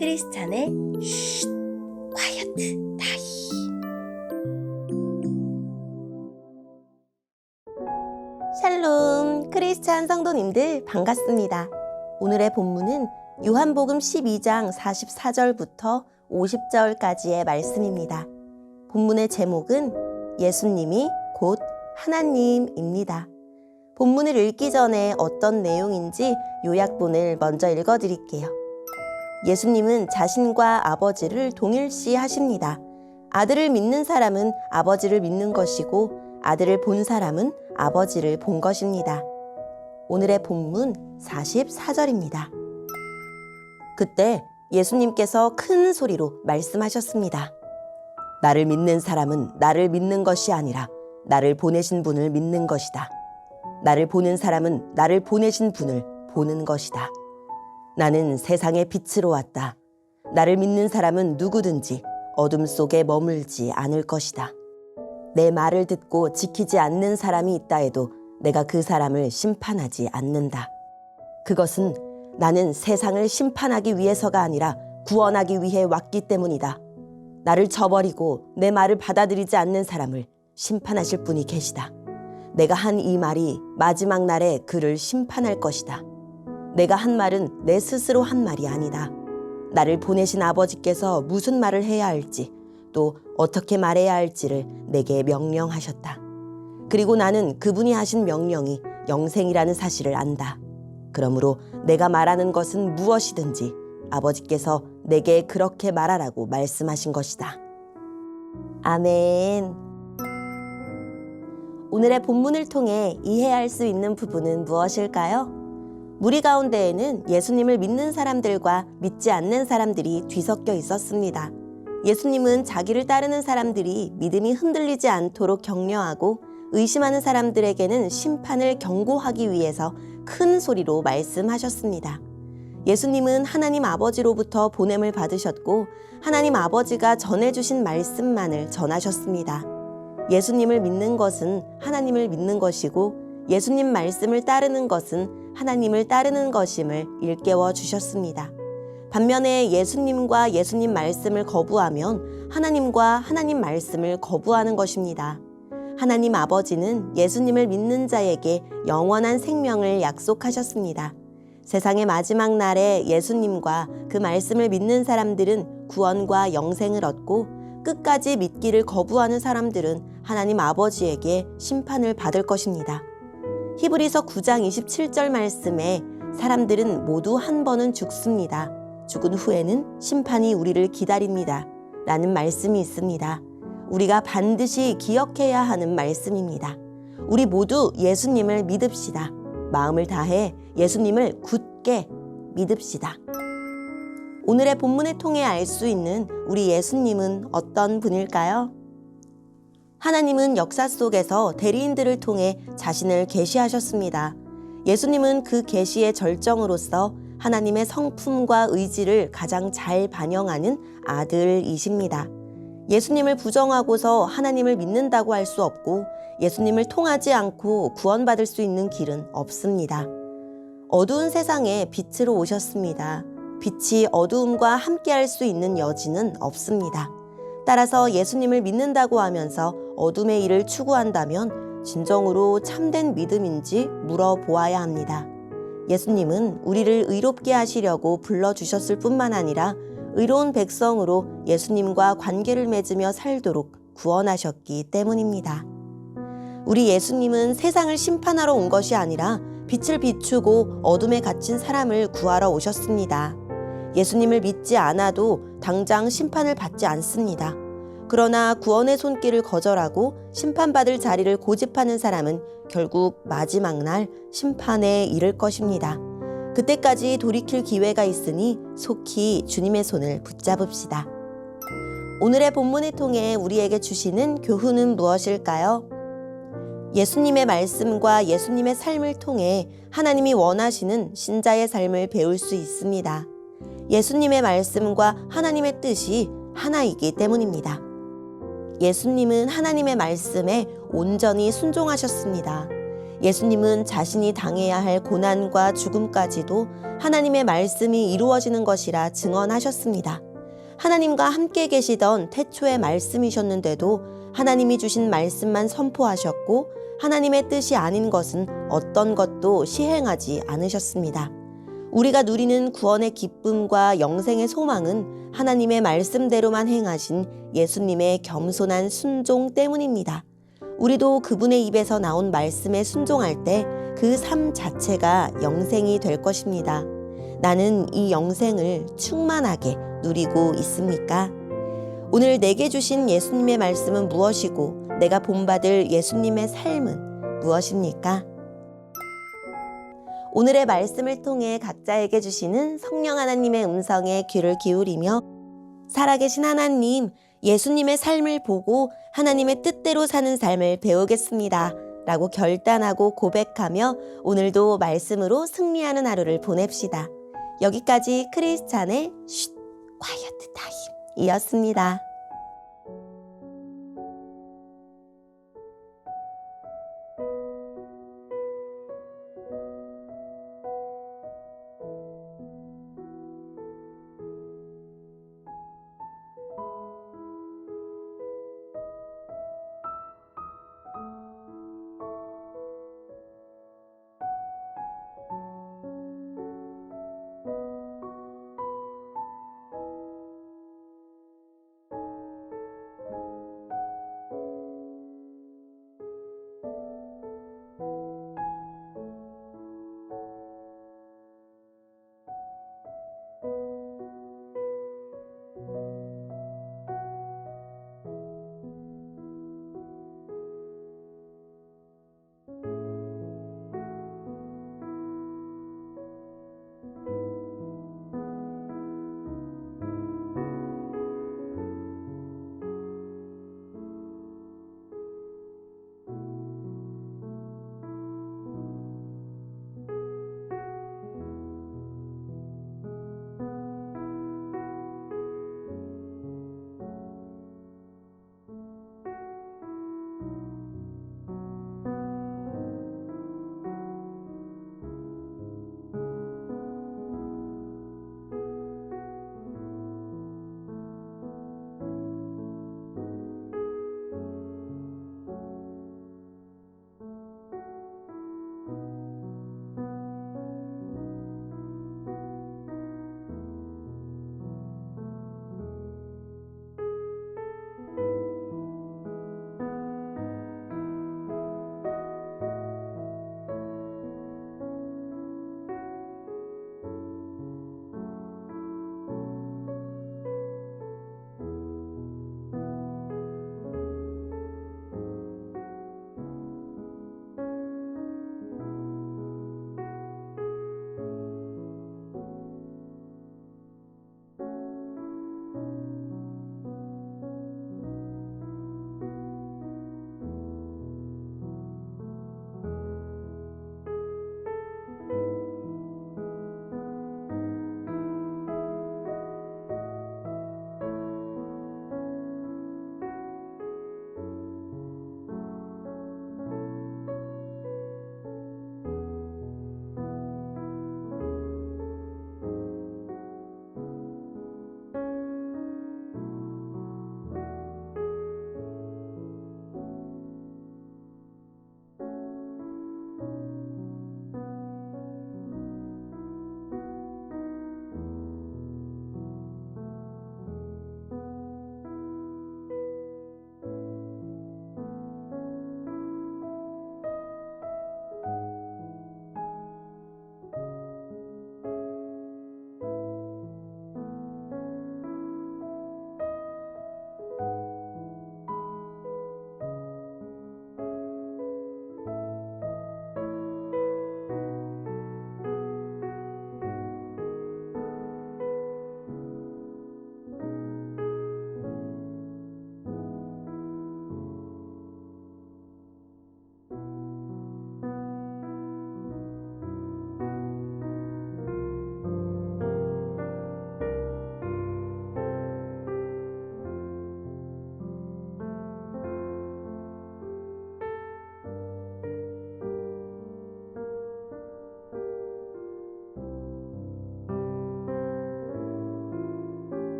크리스찬의 쉿 콰이어트 타임. 샬롬 크리스찬 성도님들 반갑습니다. 오늘의 본문은 요한복음 12장 44절부터 50절까지의 말씀입니다. 본문의 제목은 예수님이 곧 하나님입니다. 본문을 읽기 전에 어떤 내용인지 요약본을 먼저 읽어드릴게요. 예수님은 자신과 아버지를 동일시하십니다. 아들을 믿는 사람은 아버지를 믿는 것이고 아들을 본 사람은 아버지를 본 것입니다. 오늘의 본문 44절입니다. 그때 예수님께서 큰 소리로 말씀하셨습니다. 나를 믿는 사람은 나를 믿는 것이 아니라 나를 보내신 분을 믿는 것이다. 나를 보는 사람은 나를 보내신 분을 보는 것이다. 나는 세상의 빛으로 왔다. 나를 믿는 사람은 누구든지 어둠 속에 머물지 않을 것이다. 내 말을 듣고 지키지 않는 사람이 있다 해도 내가 그 사람을 심판하지 않는다. 그것은 나는 세상을 심판하기 위해서가 아니라 구원하기 위해 왔기 때문이다. 나를 저버리고 내 말을 받아들이지 않는 사람을 심판하실 분이 계시다. 내가 한 이 말이 마지막 날에 그를 심판할 것이다. 내가 한 말은 내 스스로 한 말이 아니다. 나를 보내신 아버지께서 무슨 말을 해야 할지 또 어떻게 말해야 할지를 내게 명령하셨다. 그리고 나는 그분이 하신 명령이 영생이라는 사실을 안다. 그러므로 내가 말하는 것은 무엇이든지 아버지께서 내게 그렇게 말하라고 말씀하신 것이다. 아멘. 오늘의 본문을 통해 이해할 수 있는 부분은 무엇일까요? 무리 가운데에는 예수님을 믿는 사람들과 믿지 않는 사람들이 뒤섞여 있었습니다. 예수님은 자기를 따르는 사람들이 믿음이 흔들리지 않도록 격려하고 의심하는 사람들에게는 심판을 경고하기 위해서 큰 소리로 말씀하셨습니다. 예수님은 하나님 아버지로부터 보냄을 받으셨고 하나님 아버지가 전해주신 말씀만을 전하셨습니다. 예수님을 믿는 것은 하나님을 믿는 것이고 예수님 말씀을 따르는 것은 하나님을 따르는 것임을 일깨워 주셨습니다. 반면에 예수님과 예수님 말씀을 거부하면 하나님과 하나님 말씀을 거부하는 것입니다. 하나님 아버지는 예수님을 믿는 자에게 영원한 생명을 약속하셨습니다. 세상의 마지막 날에 예수님과 그 말씀을 믿는 사람들은 구원과 영생을 얻고 끝까지 믿기를 거부하는 사람들은 하나님 아버지에게 심판을 받을 것입니다. 히브리서 9장 27절 말씀에 사람들은 모두 한 번은 죽습니다. 죽은 후에는 심판이 우리를 기다립니다. 라는 말씀이 있습니다. 우리가 반드시 기억해야 하는 말씀입니다. 우리 모두 예수님을 믿읍시다. 마음을 다해 예수님을 굳게 믿읍시다. 오늘의 본문을 통해 알 수 있는 우리 예수님은 어떤 분일까요? 하나님은 역사 속에서 대리인들을 통해 자신을 계시하셨습니다. 예수님은 그 계시의 절정으로서 하나님의 성품과 의지를 가장 잘 반영하는 아들이십니다. 예수님을 부정하고서 하나님을 믿는다고 할 수 없고 예수님을 통하지 않고 구원받을 수 있는 길은 없습니다. 어두운 세상에 빛으로 오셨습니다. 빛이 어두움과 함께할 수 있는 여지는 없습니다. 따라서 예수님을 믿는다고 하면서 어둠의 일을 추구한다면 진정으로 참된 믿음인지 물어보아야 합니다. 예수님은 우리를 의롭게 하시려고 불러주셨을 뿐만 아니라 의로운 백성으로 예수님과 관계를 맺으며 살도록 구원하셨기 때문입니다. 우리 예수님은 세상을 심판하러 온 것이 아니라 빛을 비추고 어둠에 갇힌 사람을 구하러 오셨습니다. 예수님을 믿지 않아도 당장 심판을 받지 않습니다. 그러나 구원의 손길을 거절하고 심판받을 자리를 고집하는 사람은 결국 마지막 날 심판에 이를 것입니다. 그때까지 돌이킬 기회가 있으니 속히 주님의 손을 붙잡읍시다. 오늘의 본문을 통해 우리에게 주시는 교훈은 무엇일까요? 예수님의 말씀과 예수님의 삶을 통해 하나님이 원하시는 신자의 삶을 배울 수 있습니다. 예수님의 말씀과 하나님의 뜻이 하나이기 때문입니다. 예수님은 하나님의 말씀에 온전히 순종하셨습니다. 예수님은 자신이 당해야 할 고난과 죽음까지도 하나님의 말씀이 이루어지는 것이라 증언하셨습니다. 하나님과 함께 계시던 태초의 말씀이셨는데도 하나님이 주신 말씀만 선포하셨고 하나님의 뜻이 아닌 것은 어떤 것도 시행하지 않으셨습니다. 우리가 누리는 구원의 기쁨과 영생의 소망은 하나님의 말씀대로만 행하신 예수님의 겸손한 순종 때문입니다. 우리도 그분의 입에서 나온 말씀에 순종할 때 그 삶 자체가 영생이 될 것입니다. 나는 이 영생을 충만하게 누리고 있습니까? 오늘 내게 주신 예수님의 말씀은 무엇이고 내가 본받을 예수님의 삶은 무엇입니까? 오늘의 말씀을 통해 각자에게 주시는 성령 하나님의 음성에 귀를 기울이며 살아계신 하나님, 예수님의 삶을 보고 하나님의 뜻대로 사는 삶을 배우겠습니다. 라고 결단하고 고백하며 오늘도 말씀으로 승리하는 하루를 보냅시다. 여기까지 크리스찬의 쉿, 콰이어트 타임 이었습니다.